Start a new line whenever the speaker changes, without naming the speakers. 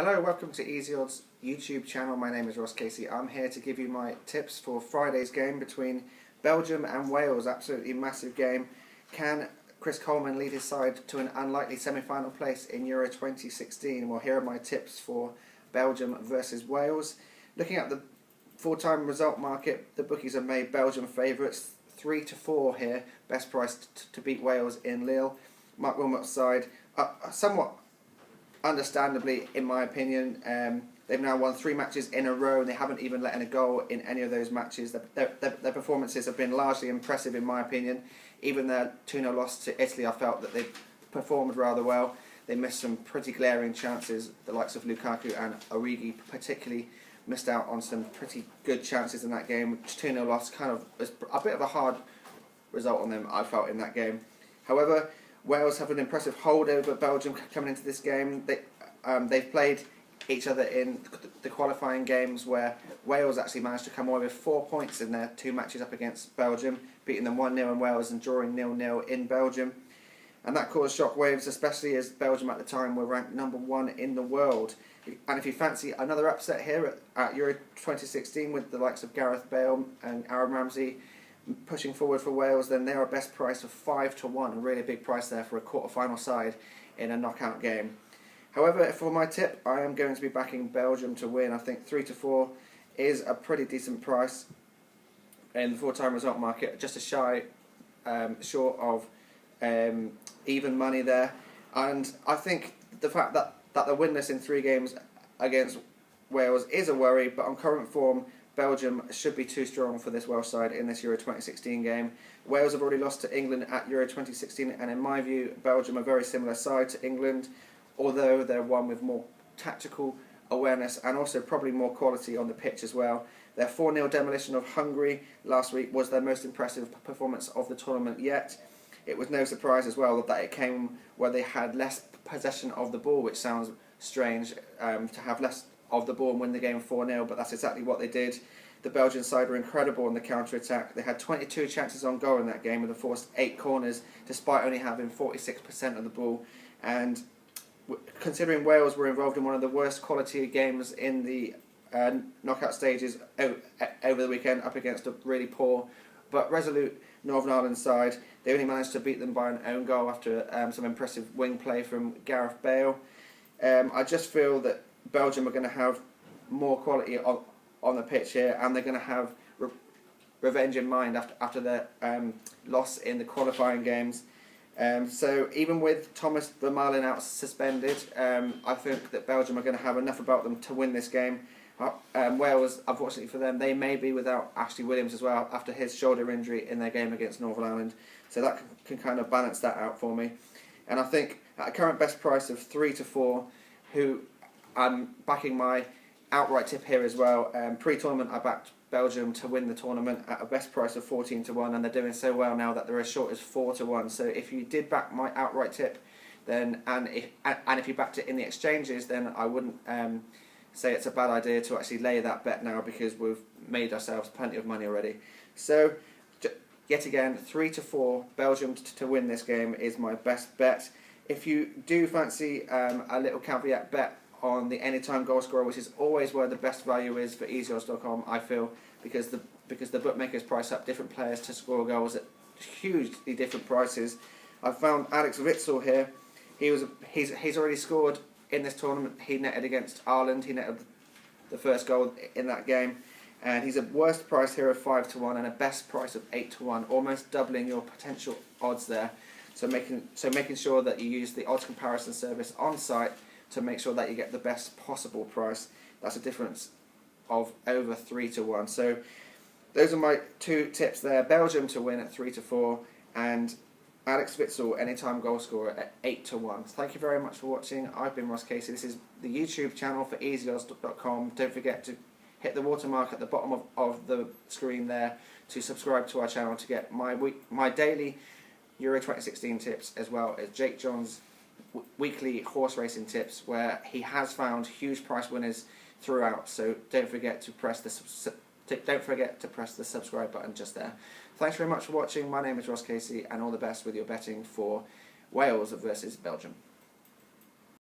Hello, welcome to Easy Odds YouTube channel. My name is Ross Casey. I'm here to give you my tips for Friday's game between Belgium and Wales. Absolutely massive game. Can Chris Coleman lead his side to an unlikely semi-final place in Euro 2016? Well, here are my tips for Belgium versus Wales. Looking at the full-time result market, the bookies have made Belgium favourites 3-4 here. Best price to beat Wales in Lille. Mark Wilmot's side, somewhat understandably, in my opinion, they've now won 3 matches in a row and they haven't even let in a goal in any of those matches. Their performances have been largely impressive in my opinion. Even their 2-0 loss to Italy, I felt that they performed rather well. They missed some pretty glaring chances. The likes of Lukaku and Origi particularly missed out on some pretty good chances in that game. 2-0 loss kind of was a bit of a hard result on them, I felt, in that game. However, Wales have an impressive hold over Belgium coming into this game. They've played each other in the qualifying games where Wales actually managed to come away with 4 points in their 2 matches up against Belgium, beating them 1-0 in Wales and drawing 0-0 in Belgium. And that caused shockwaves, especially as Belgium at the time were ranked #1 in the world. And if you fancy another upset here at Euro 2016 with the likes of Gareth Bale and Aaron Ramsey pushing forward for Wales, then they're a best price of 5-1, a really big price there for a quarter-final side in a knockout game. However, for my tip, I am going to be backing Belgium to win. I think 3-4 is a pretty decent price in the full-time result market, just a shy short of even money there. And I think the fact that they're winless in 3 games against Wales is a worry, but on current form, Belgium should be too strong for this Welsh side in this Euro 2016 game. Wales have already lost to England at Euro 2016, and in my view, Belgium are a very similar side to England, although they're one with more tactical awareness and also probably more quality on the pitch as well. Their 4-0 demolition of Hungary last week was their most impressive performance of the tournament yet. It was no surprise as well that it came where they had less possession of the ball, which sounds strange to have less of the ball and win the game 4-0, but that's exactly what they did. The Belgian side were incredible in the counter-attack. They had 22 chances on goal in that game and they forced 8 corners despite only having 46% of the ball. And considering Wales were involved in one of the worst quality games in the knockout stages over the weekend up against a really poor but resolute Northern Ireland side, they only managed to beat them by an own goal after some impressive wing play from Gareth Bale. I just feel that Belgium are going to have more quality on the pitch here, and they're going to have revenge in mind after their loss in the qualifying games. So even with Thomas Vermaelen out suspended, I think that Belgium are going to have enough about them to win this game. Wales, unfortunately for them, they may be without Ashley Williams as well after his shoulder injury in their game against Northern Ireland. So that can kind of balance that out for me. And I think at a current best price of 3-4, who I'm backing my outright tip here as well. Pre-tournament, I backed Belgium to win the tournament at a best price of 14-1, and they're doing so well now that they're as short as 4-1. So if you did back my outright tip, then and if you backed it in the exchanges, then I wouldn't say it's a bad idea to actually lay that bet now, because we've made ourselves plenty of money already. So yet again, 3-4 Belgium to win this game is my best bet. If you do fancy a little caveat bet on the anytime goal scorer, which is always where the best value is for easyodds.com, I feel, because the bookmakers price up different players to score goals at hugely different prices. I've found Alex Witsel here. He's already scored in this tournament. He netted against Ireland. He netted the first goal in that game, and he's a worst price here of 5-1 and a best price of 8-1, almost doubling your potential odds there. So making sure that you use the odds comparison service on site to make sure that you get the best possible price. That's a difference of over 3-1. So those are my 2 tips there. Belgium to win at 3-4 and Alex Witsel anytime goal scorer at 8-1. Thank you very much for watching. I've been Ross Casey. This is the YouTube channel for easyodds.com. Don't forget to hit the watermark at the bottom of the screen there to subscribe to our channel to get my daily Euro 2016 tips, as well as Jake John's weekly horse racing tips, where he has found huge price winners throughout. So don't forget to press the subscribe button just there. Thanks very much for watching. My name is Ross Casey, and all the best with your betting for Wales versus Belgium.